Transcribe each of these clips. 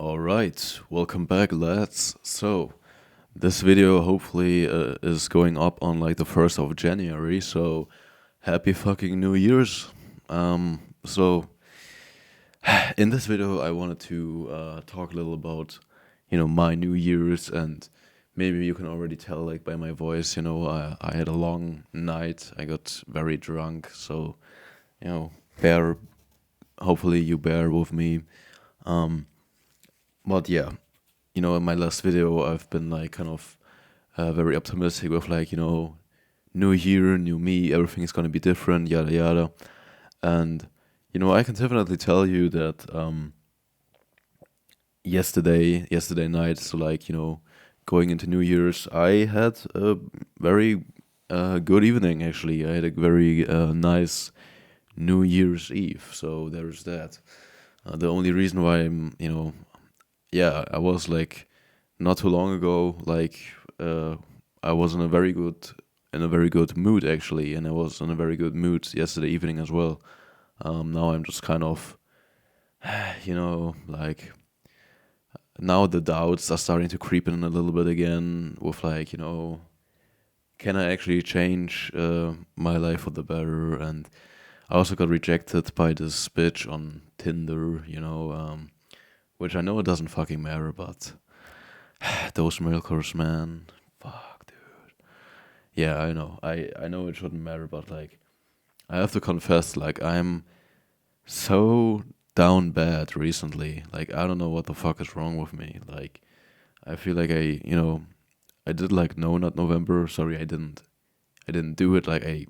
All right, welcome back, lads. So, this video hopefully is going up on like the 1st of January. So, happy fucking New Year's. So in this video, I wanted to talk a little about, my New Year's, and maybe you can already tell like by my voice. I had a long night. I got very drunk. So, bear. Hopefully, you bear with me. Um, but yeah, in my last video, I've been like kind of very optimistic with like, new year, new me, everything's gonna be different, yada yada. And I can definitely tell you that yesterday night, so like going into New Year's, I had a very good evening. Actually, I had a very nice New Year's Eve. So there's that. The only reason why yeah, I was like not too long ago, like uh, I was in a very good mood actually, and I was in a very good mood yesterday evening as well. Now I'm just kind of, like now the doubts are starting to creep in a little bit again. With like, can I actually change my life for the better? And I also got rejected by this bitch on Tinder, which I know it doesn't fucking matter, but those milkers, man. Fuck, dude. Yeah, I know. I know it shouldn't matter, but like I have to confess, like I'm so down bad recently. Like I don't know what the fuck is wrong with me. Like I feel like I did like No Not November. Sorry, I didn't. I didn't do it. Like I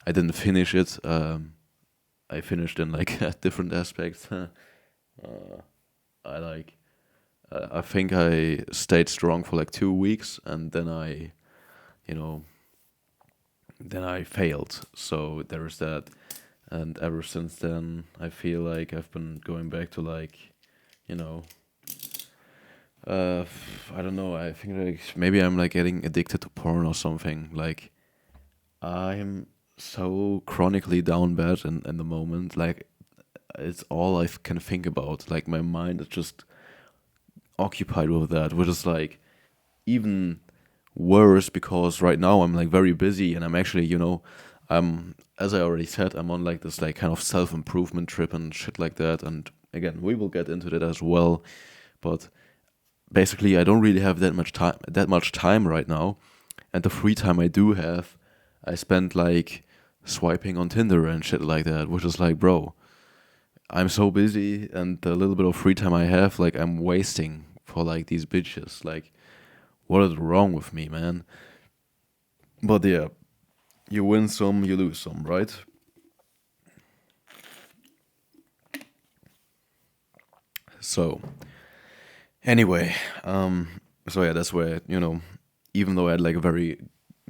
didn't finish it. I finished in like different aspects. I like. I think I stayed strong for like 2 weeks, and you know, then I failed. So there's that. And ever since then, I feel like I've been going back to like, you know, I don't know. I think like maybe I'm like getting addicted to porn or something. Like I'm so chronically down bad in the moment. Like it's all I can think about. Like my mind is just occupied with that, which is like even worse because right now I'm like very busy and I'm actually, as I already said, I'm on like this like kind of self improvement trip and shit like that. And again, we will get into that as well. But basically, I don't really have that much time right now, and the free time I do have, I spend like swiping on Tinder and shit like that, which is like, bro, I'm so busy, and the little bit of free time I have, like, I'm wasting for like these bitches. Like, what is wrong with me, man? But yeah, you win some, you lose some, right? So anyway, so yeah, that's where even though I had like a very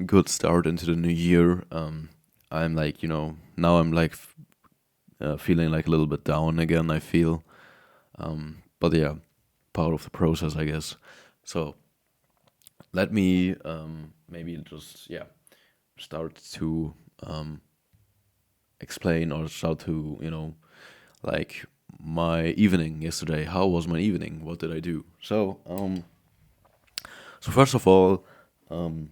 good start into the new year, I'm like now I'm like feeling like a little bit down again. I feel, but yeah, part of the process, I guess. So let me maybe just start to explain or start to like my evening yesterday. How was my evening? What did I do? So first of all, um,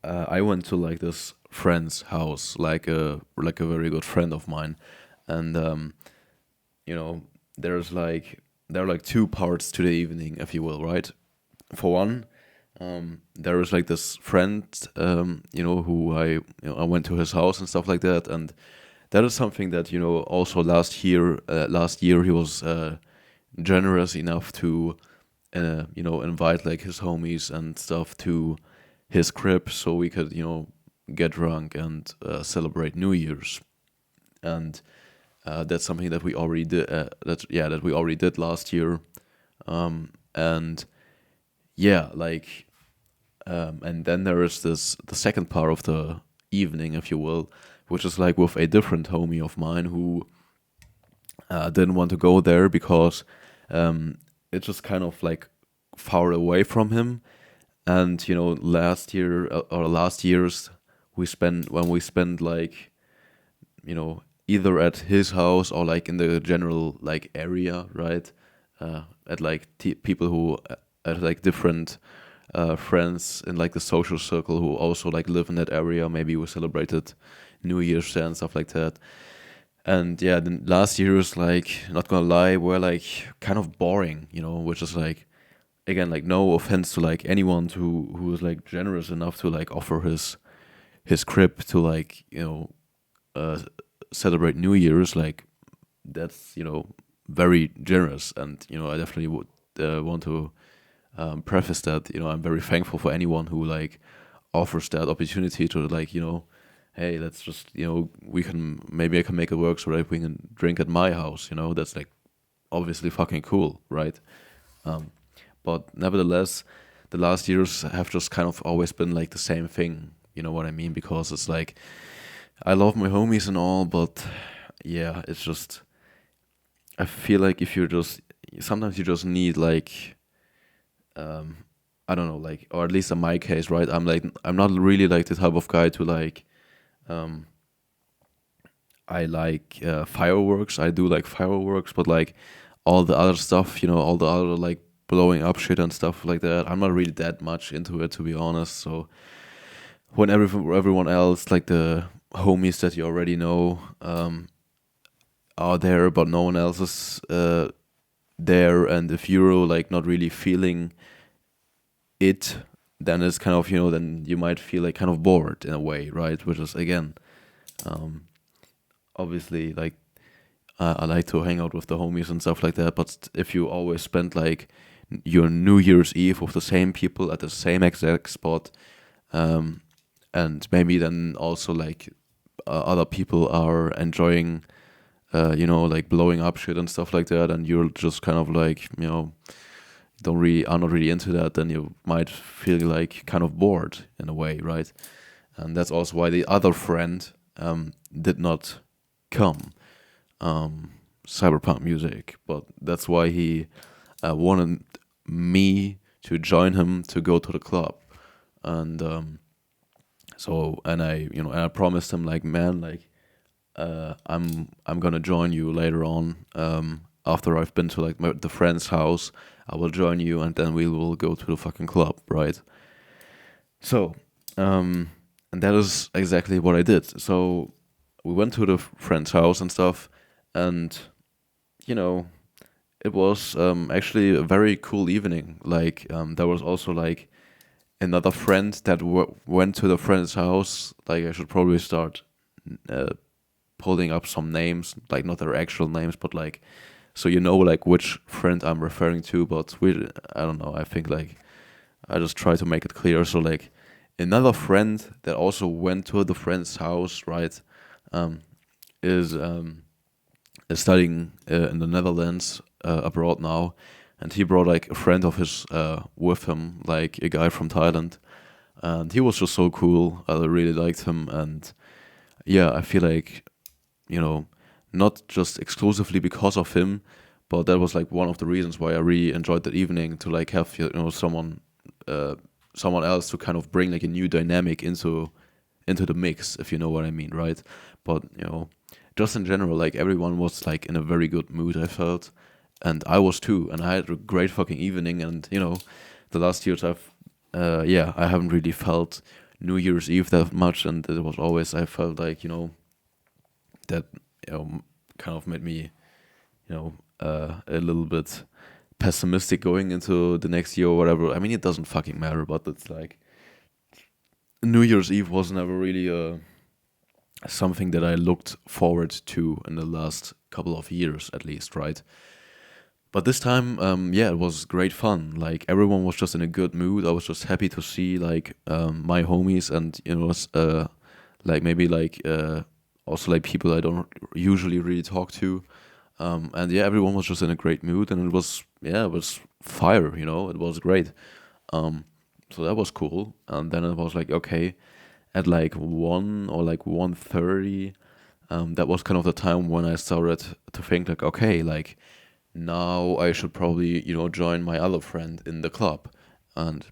I went to like this friend's house, like a very good friend of mine, and you know, there's like there are like two parts to the evening, if you will, right? For one, there was like this friend, who I went to his house and stuff like that, and that is something that also last year he was generous enough to invite like his homies and stuff to his crib so we could get drunk and celebrate New Year's. And that's something that we already did. That we already did last year. And yeah, like and then there is the second part of the evening, if you will, which is like with a different homie of mine who didn't want to go there because it's just kind of like far away from him. And last year or last year's we spent like either at his house or like in the general like area, right? at like people who at like different friends in like the social circle who also like live in that area. Maybe we celebrated New Year's there and stuff like that. And yeah, the last years, like, not gonna lie, were like kind of boring, which is like, again, like, no offense to like anyone who is like generous enough to like offer his crib to like uh, celebrate New Year's. Like, that's very generous, and I definitely would want to preface that I'm very thankful for anyone who like offers that opportunity to like hey, let's just we can, maybe I can make it work so that we can drink at my house. That's like obviously fucking cool, right? Um, but nevertheless, the last years have just kind of always been like the same thing. You know what I mean? Because it's like I love my homies and all, but yeah, it's just I feel like if you're just sometimes you just need like um I don't know, like, or at least in my case, right? I'm not really like the type of guy to like um I like fireworks. I do like fireworks, but like all the other stuff, all the other like blowing up shit and stuff like that, I'm not really that much into it, to be honest. So when everyone else, like the homies that you already know, are there, but no one else is there, and if you're like not really feeling it, then it's kind of then you might feel like kind of bored in a way, right? Which is again, um, obviously like I like to hang out with the homies and stuff like that. But if you always spend like your New Year's Eve with the same people at the same exact spot, um, and maybe then also like other people are enjoying, like blowing up shit and stuff like that, and you're just kind of like, don't really are not really into that, then you might feel like kind of bored in a way, right? And that's also why the other friend did not come, um, cyberpunk music, but that's why he wanted me to join him to go to the club, and and I promised him like, man, like I'm gonna join you later on, after I've been to like the friend's house. I will join you, and then we will go to the fucking club, right? So, and that is exactly what I did. So we went to the friend's house and stuff, and you know, it was actually a very cool evening. Like, there was also like another friend that went to the friend's house. Like, I should probably start uh, pulling up some names, like not their actual names, but like so like which friend I'm referring to. But I don't know. I think like I just try to make it clear. So like another friend that also went to the friend's house, right? Um, is is studying in the Netherlands, abroad now, and he brought like a friend of his with him, like a guy from Thailand, and he was just so cool. I really liked him, and yeah, I feel like you know, not just exclusively because of him, but that was like one of the reasons why I really enjoyed that evening, to like have uh, someone else to kind of bring like a new dynamic into the mix, if you know what I mean, right? But just in general, like everyone was like in a very good mood, I felt, and I was too, and I had a great fucking evening. And the last years I haven't really felt New Year's Eve that much, and it was always, I felt like that kind of made me a little bit pessimistic going into the next year or whatever. I mean, it doesn't fucking matter, but it's like New Year's Eve was never really something that I looked forward to in the last couple of years, at least, right? But this time, yeah, it was great fun. Like everyone was just in a good mood. I was just happy to see like my homies, and like maybe like also like people I don't usually really talk to. And yeah, everyone was just in a great mood, and it was fire. It was great. Um, so that was cool. And then it was like, okay, at like 1 or like 1:30, that was kind of the time when I started to think like, okay, like now I should probably join my other friend in the club. And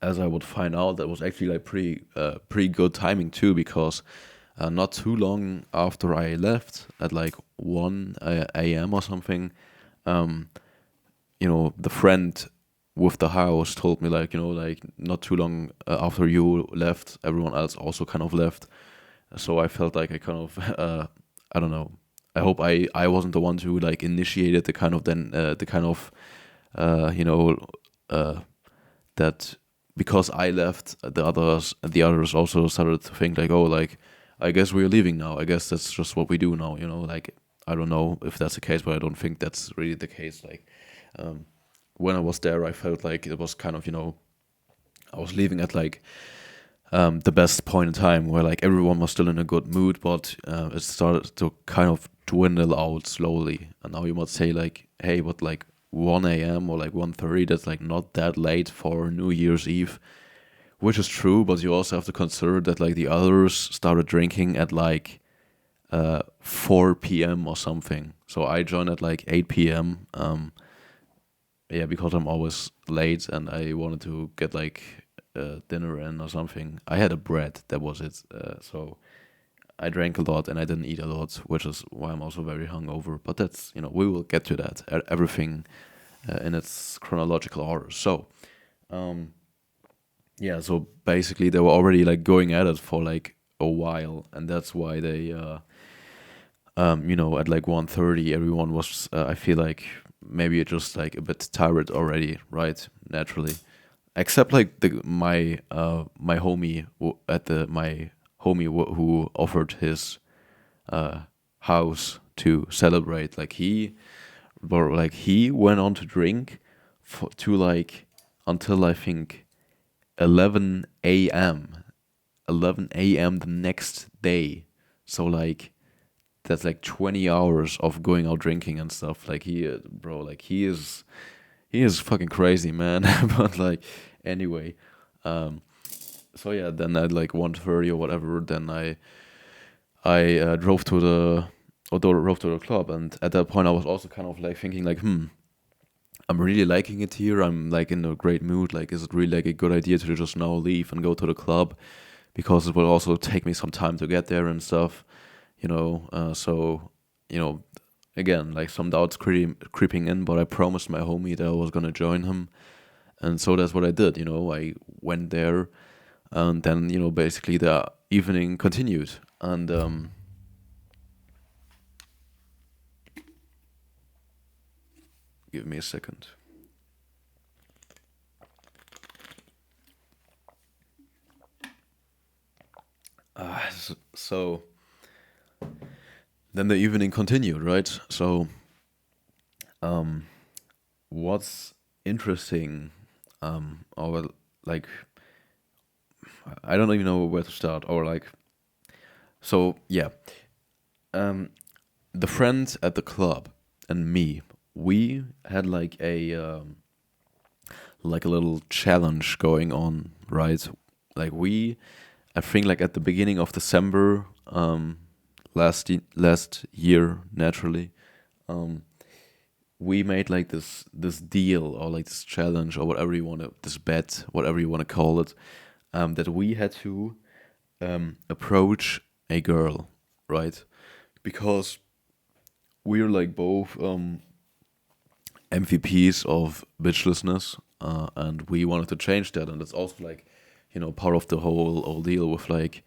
as I would find out, that was actually like pretty good timing too, because not too long after I left at like 1 a.m. or something, um, the friend with the house told me, like, like not too long after you left, everyone else also kind of left. So I felt like I kind of, I don't know. I hope I wasn't the one who like initiated the kind of uh, you know, uh, that because I left, the others also started to think like, oh, like I guess we're leaving now. I guess that's just what we do now. Like I don't know if that's the case, but I don't think that's really the case. Like um, when I was there, I felt like it was kind of I was leaving at like the best point in time where like everyone was still in a good mood, but it started to kind of dwindle out slowly. And now you might say like, hey, but like 1 a.m. or like 1:30, that's like not that late for New Year's Eve, which is true. But you also have to consider that like the others started drinking at like 4 p.m. or something. So I joined at like 8 p.m. Yeah, because I'm always late and I wanted to get like dinner in or something. I had a bread, that was it. So I drank a lot and I didn't eat a lot, which is why I'm also very hungover. But that's, we will get to that. Everything in its chronological order. So, um, yeah, so basically they were already like going at it for like a while, and that's why they, at like 1:30, everyone was, I feel like maybe just like a bit tired already, right? Naturally, except like my homie my homie who offered his uh house to celebrate, like he went on to drink to like until I think 11 a.m. 11 a.m. the next day. So like that's like 20 hours of going out drinking and stuff. Like bro, like he is fucking crazy, man. But like anyway, um so yeah, then at like 1:30 or whatever, then I drove to the club, and at that point I was also kind of like thinking like, I'm really liking it here. I'm like in a great mood. Like, is it really like a good idea to just now leave and go to the club? Because it will also take me some time to get there and stuff. So you know, again, like some doubts creeping in, but I promised my homie that I was gonna join him, and so that's what I did. I went there, and then basically the evening continued, and give me a second. So then the evening continued, right? So um, what's interesting, or like I don't even know where to start, or like so yeah, um, the friends at the club and me, we had like a little challenge going on, right? Like I think like at the beginning of December, last year, naturally, um, we made like this deal or like this challenge or whatever you want to, this bet, whatever you want to call it, that we had to approach a girl, right? Because we're like both MVPs of bitchlessness, and we wanted to change that, and it's also like, part of the whole ordeal with like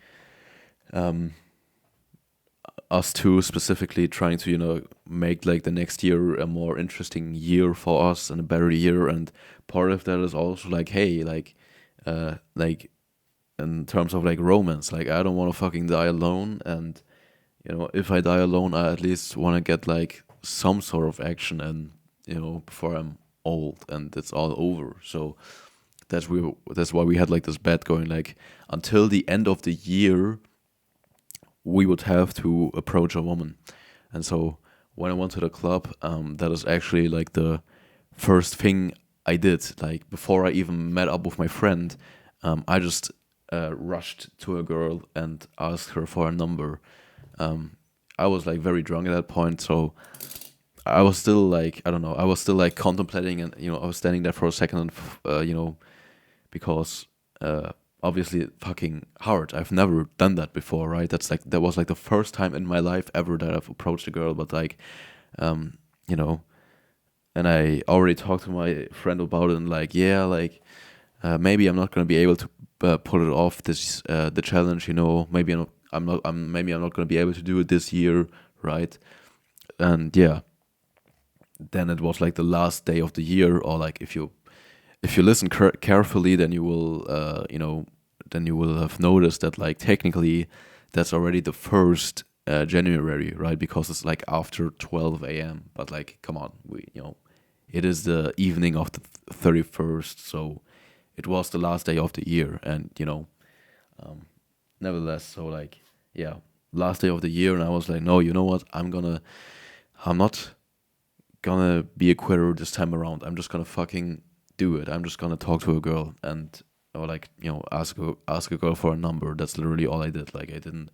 us two specifically trying to make like the next year a more interesting year for us and a better year, and part of that is also like, hey, like in terms of like romance, like I don't want to fucking die alone, and if I die alone, I at least want to get like some sort of action, and before I'm old and it's all over. So that's why we had like this bet going, like until the end of the year we would have to approach a woman. And so when I went to the club, that is actually like the first thing I did. Like before I even met up with my friend, I just rushed to a girl and asked her for a number. I was like very drunk at that point, so I was still like, I don't know, I was still like contemplating, and I was standing there for a second, and because uh, obviously fucking hard. I've never done that before, right? That was like the first time in my life ever that I've approached a girl, but like, um, you know, and I already talked to my friend about it, and like, yeah, like maybe I'm not gonna be able to pull it off this the challenge. Maybe maybe I'm not gonna be able to do it this year, right? And yeah, then it was like the last day of the year, or like if you listen carefully, then you will then you will have noticed that like technically that's already the first January, right? Because it's like after 12 a.m. But like, come on, it is the evening of the 31st, so it was the last day of the year, and nevertheless, so like, yeah, last day of the year, and I was like, no, you know what? I'm not gonna be a quitter this time around. I'm just gonna fucking do it. I'm just gonna talk to a girl and or like ask a girl for a number. That's literally all I did. Like I didn't,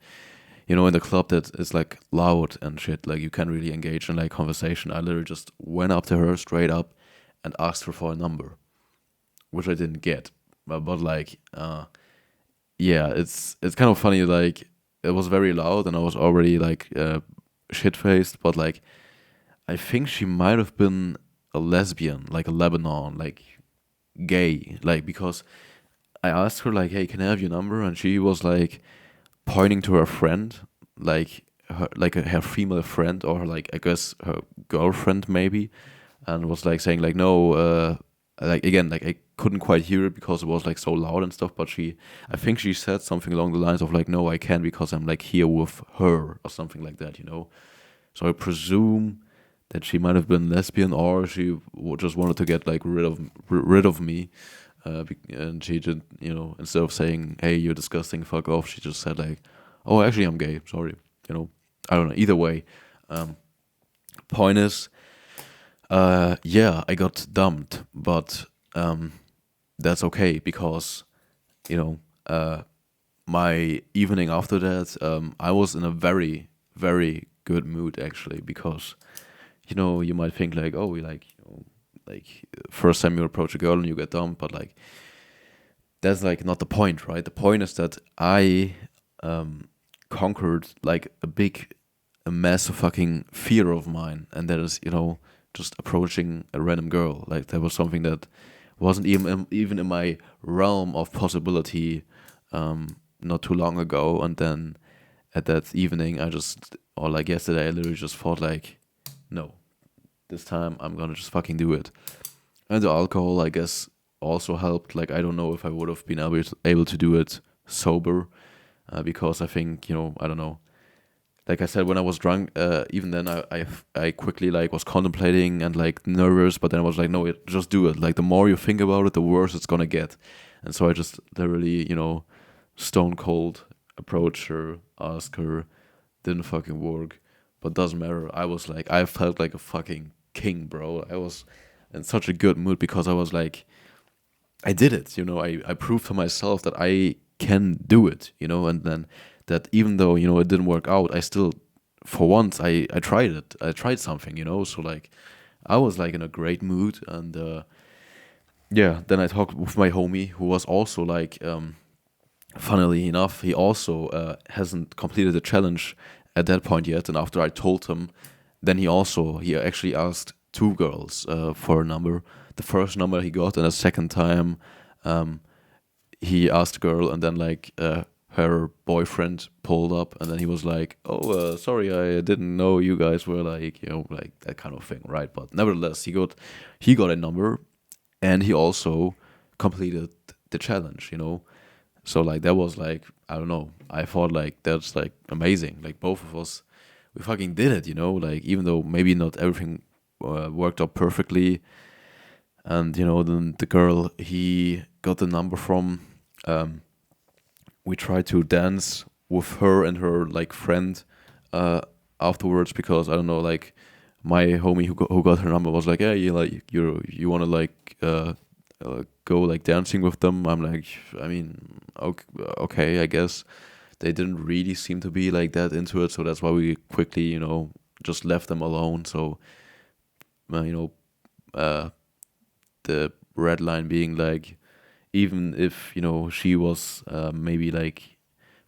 in the club that is like loud and shit. Like you can't really engage in like conversation. I literally just went up to her straight up and asked her for a number, which I didn't get. But like, yeah, it's kind of funny. Like it was very loud and I was already like shit faced. But like I think she might have been a lesbian, like a Lebanon, like gay, like because I asked her like, "Hey, can I have your number?" And she was like pointing to her friend, like her female friend, or like I guess her girlfriend maybe, and was like saying like, "No," like again, like I couldn't quite hear it because it was like so loud and stuff. But I think she said something along the lines of like, "No, I can't because I'm like here with her," or something like that. So I presume that she might have been lesbian, or she just wanted to get like rid of me, and she did, instead of saying, "Hey, you're disgusting, fuck off," she just said like, "Oh, actually, I'm gay. Sorry." I don't know. Either way, um, point is, yeah, I got dumped, but that's okay because you know, my evening after that, I was in a very, very good mood actually because you might think like, oh, like first time you approach a girl and you get dumped, but like that's like not the point, right? The point is that I um, conquered like a massive fucking fear of mine, and that is, just approaching a random girl. Like that was something that wasn't even in my realm of possibility not too long ago. And then at that evening, or like yesterday, I literally just thought like, no, this time I'm gonna just fucking do it. And the alcohol, I guess, also helped. Like I don't know if I would have been able to do it sober, because I think I don't know. Like I said, when I was drunk, even then I quickly like was contemplating and like nervous, but then I was like, no, just do it. Like the more you think about it, the worse it's gonna get. And so I just literally, stone cold approached her, asked her, didn't fucking work, but doesn't matter. I felt like a fucking king, bro. I was in such a good mood because I was like, I did it. I proved to myself that I can do it. And then that even though it didn't work out, I still, for once, I tried it. I tried something. So like, I was like in a great mood, and yeah. Then I talked with my homie who was also like, funnily enough, he also hasn't completed the challenge at that point yet. And after I told him, then he actually asked two girls for a number. The first number he got, and the second time, um, he asked a girl, and then like her boyfriend pulled up, and then he was like, "Oh, sorry, I didn't know you guys were like like that kind of thing, right?" But nevertheless, he got a number, and he also completed the challenge. So like that was like, I don't know. I thought like that's like amazing. Like both of us, we fucking did it. Like even though maybe not everything worked out perfectly, and then the girl he got the number from, um, we tried to dance with her and her like friend uh, afterwards, because I don't know, like my homie who got her number was like, yeah, you want to like go like dancing with them. I'm like, I mean, okay, okay, I guess they didn't really seem to be like that into it, so that's why we quickly just left them alone. So uh, you know uh, the red line being like, even if she was maybe like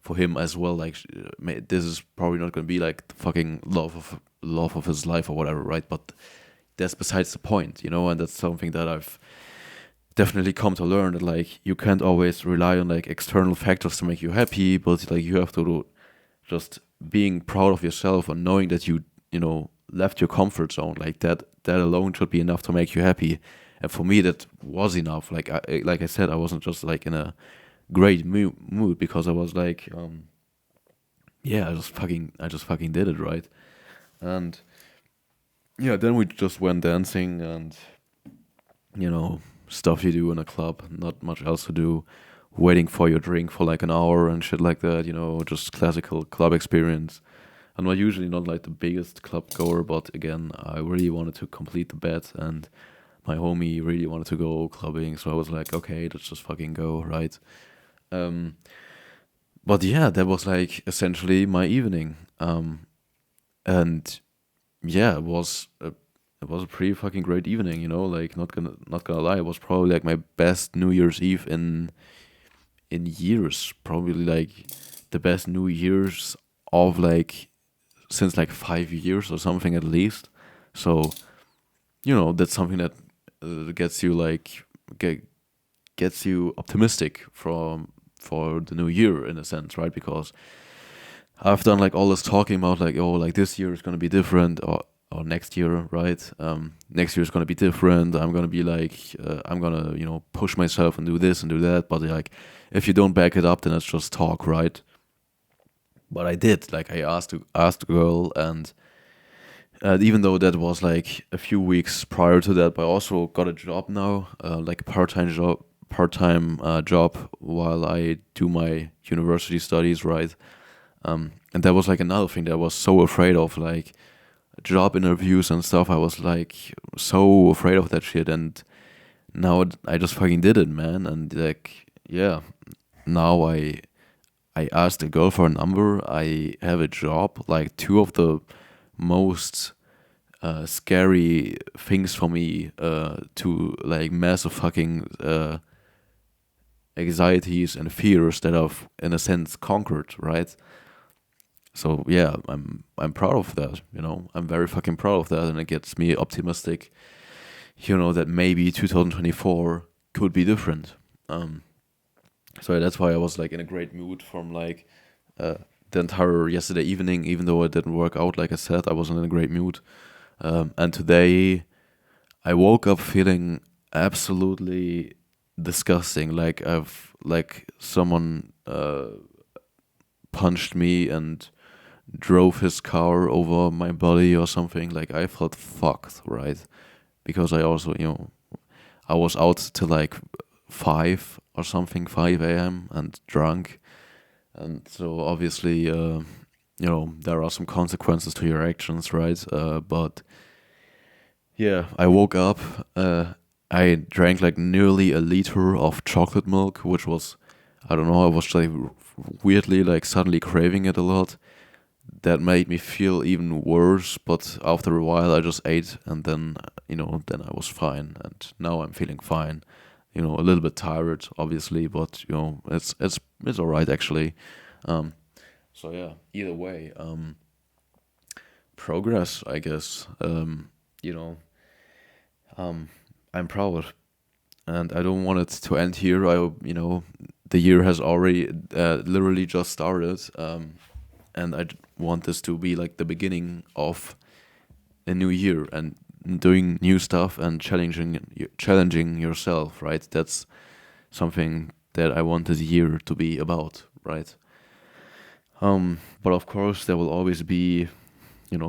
for him as well, like this is probably not gonna be like the fucking love of his life or whatever, right? But that's besides the point, and that's something that I've definitely come to learn, that like you can't always rely on like external factors to make you happy, but like you have to just being proud of yourself and knowing that left your comfort zone, like that alone should be enough to make you happy. And for me that was enough. Like I said, I wasn't just like in a great mood because I was like, yeah, I just fucking did it, right? And yeah, then we just went dancing and you know stuff you do in a club, not much else to do, waiting for your drink for like an hour and shit like that, just classical club experience. I'm not usually not like the biggest club goer, but again, I really wanted to complete the bet, and my homie really wanted to go clubbing, so I was like, okay, let's just fucking go, right? Um, but yeah, that was like essentially my evening, and yeah, it was a pretty fucking great evening, like not gonna lie, it was probably like my best New Year's Eve in years, probably like the best New Year's of like since like 5 years or something at least. So that's something that gets you like gets you optimistic for the new year in a sense, right? Because I've done like all this talking about like, oh, like this year is gonna be different, or next year, right? Next year is gonna be different. I'm gonna be like, I'm gonna push myself and do this and do that. But like, if you don't back it up, then it's just talk, right? But I did. Like I asked a girl, and even though that was like a few weeks prior to that, but I also got a job now, like a part time job while I do my university studies, right? And that was like another thing that I was so afraid of, like job interviews and stuff. I was like so afraid of that shit, and now I just fucking did it, man. And like, yeah, now I asked a girl for a number. I have a job. Like two of the most scary things for me to like massive fucking anxieties and fears that I've in a sense conquered, right? So yeah, I'm proud of that. I'm very fucking proud of that, and it gets me optimistic. That maybe 2024 could be different. Um, so that's why I was like in a great mood from like uh, the entire yesterday evening. Even though it didn't work out, like I said, I wasn't in a great mood. And today I woke up feeling absolutely disgusting. Like someone punched me and drove his car over my body or something. Like I felt fucked, right? Because I also, I was out till like 5 or something, 5 a.m. and drunk, and so obviously, there are some consequences to your actions, right? But yeah, I woke up. I drank like nearly a liter of chocolate milk, which was, I don't know, I was like weirdly like suddenly craving it a lot. That made me feel even worse, but after a while I just ate, and then I was fine, and now I'm feeling fine. A little bit tired, obviously, but it's all right actually. Um, so yeah, either way, progress, I guess. You know, um, I'm proud, and I don't want it to end here. The year has already literally just started, and want this to be like the beginning of a new year and doing new stuff and challenging yourself, right? That's something that I want this year to be about, right? But of course there will always be,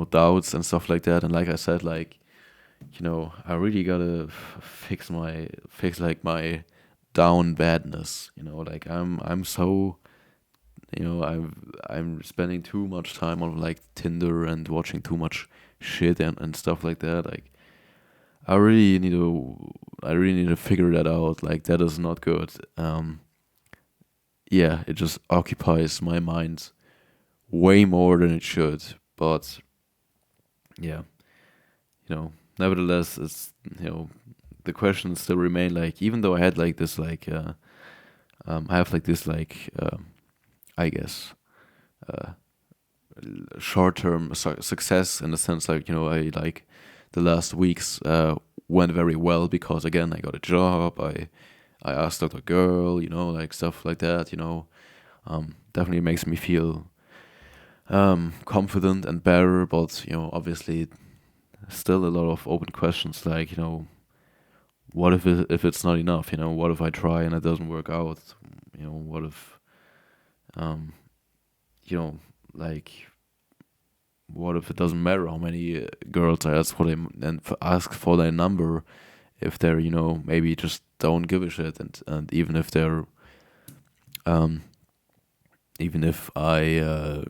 doubts and stuff like that. And like I said, like, I really gotta fix like my down badness. Like I'm so, I'm spending too much time on like Tinder and watching too much shit and stuff like that. Like I really need to I really need to figure that out. Like that is not good. Yeah, it just occupies my mind way more than it should. But yeah, nevertheless, it's the questions still remain. Like even though I had like this like I have like this like I guess uh, short term success in the sense like I like the last weeks went very well because again I got a job. I asked out a girl, like stuff like that. Definitely makes me feel confident and better. But obviously, still a lot of open questions. Like what if it's not enough? What if I try and it doesn't work out? What if um, you know, like what if it doesn't matter how many girls I ask for them and ask for their number if they're maybe just don't give a shit, and um even if I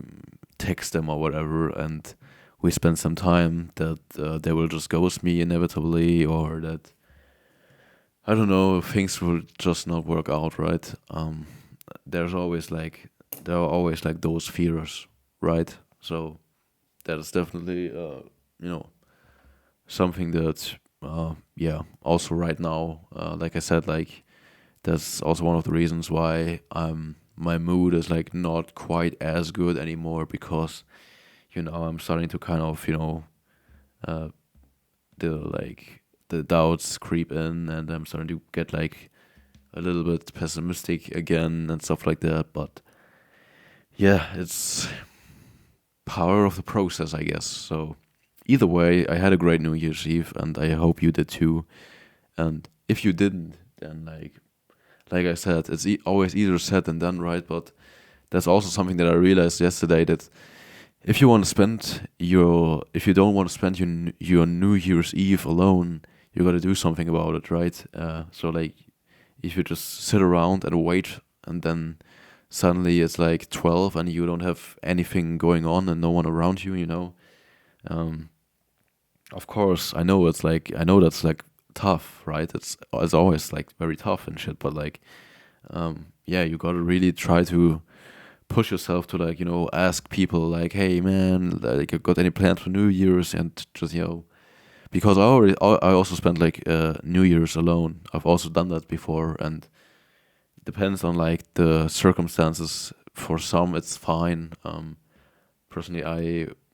text them or whatever and we spend some time, that they will just ghost me inevitably, or that I don't know, things will just not work out, right? There's always like there are always like those fears, right? So that is definitely you know something that yeah, also right now, like I said, like that's also one of the reasons why my mood is like not quite as good anymore, because I'm starting to kind of uh the like the doubts creep in, and I'm starting to get like a little bit pessimistic again and stuff like that. But yeah, it's power of the process, I guess. So either way, I had a great New Year's Eve, and I hope you did too. And if you didn't, then like I said, it's always easier said than done, right? But that's also something that I realized yesterday, that if you don't want to spend your New Year's Eve alone, you got to do something about it, right? So like if you just sit around and wait, and then suddenly it's like 12 and you don't have anything going on and no one around you, um, of course I know that's like tough, right? It's always like very tough and shit, but like yeah, you gotta really try to push yourself to like ask people like, hey man, like you got any plans for New Year's, and just because I also spent like New Year's alone. I've also done that before, and depends on like the circumstances. For some it's fine. Personally,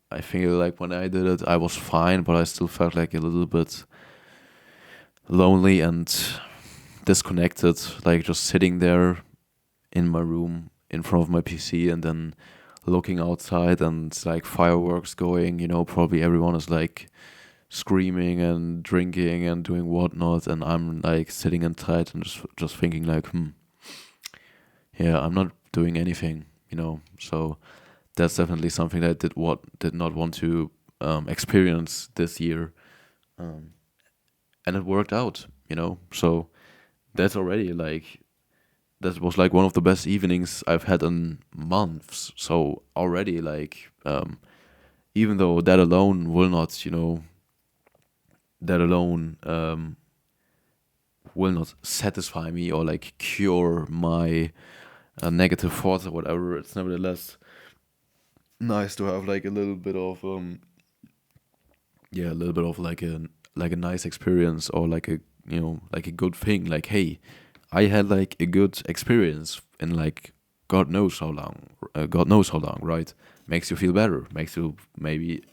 I feel like when I did it I was fine, but I still felt like a little bit lonely and disconnected, like just sitting there in my room in front of my PC, and then looking outside, and it's like fireworks going, probably everyone is like screaming and drinking and doing whatnot, and I'm like sitting inside and just thinking like, yeah, I'm not doing anything, So that's definitely something that I did not want to experience this year, um, and it worked out, So that's already like that was like one of the best evenings I've had in months. So already like even though that alone will not, that alone will not satisfy me or like cure my negative thoughts or whatever, it's nevertheless nice to have like a little bit of yeah, a little bit of like a nice experience, or like a like a good thing. Like, hey, I had like a good experience in like God knows how long, right? Makes you feel better, makes you maybe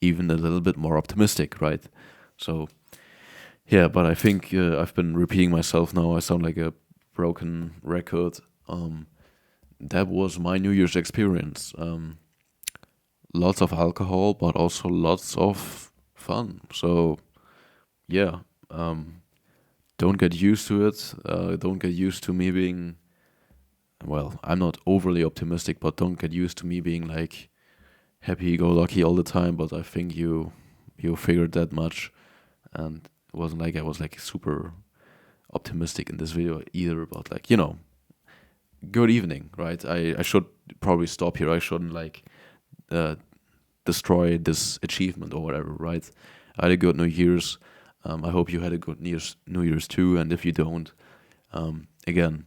even a little bit more optimistic, right? So yeah, but I think I've been repeating myself now. I sound like a broken record. That was my New Year's experience. Lots of alcohol, but also lots of fun. So yeah, don't get used to it. Don't get used to me being, well, I'm not overly optimistic, but don't get used to me being like happy go lucky all the time. But I think you figured that much, and it wasn't like I was like super optimistic in this video either. But like good evening, right? I should probably stop here. I shouldn't like uh, destroy this achievement or whatever, right? I had a good New Year's. I hope you had a good New Year's too. And if you don't, again,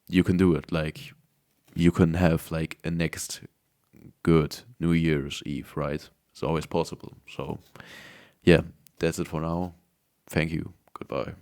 you can do it. Like you can have like a next good New Year's Eve, right? It's always possible. So yeah, that's it for now. Thank you. Goodbye.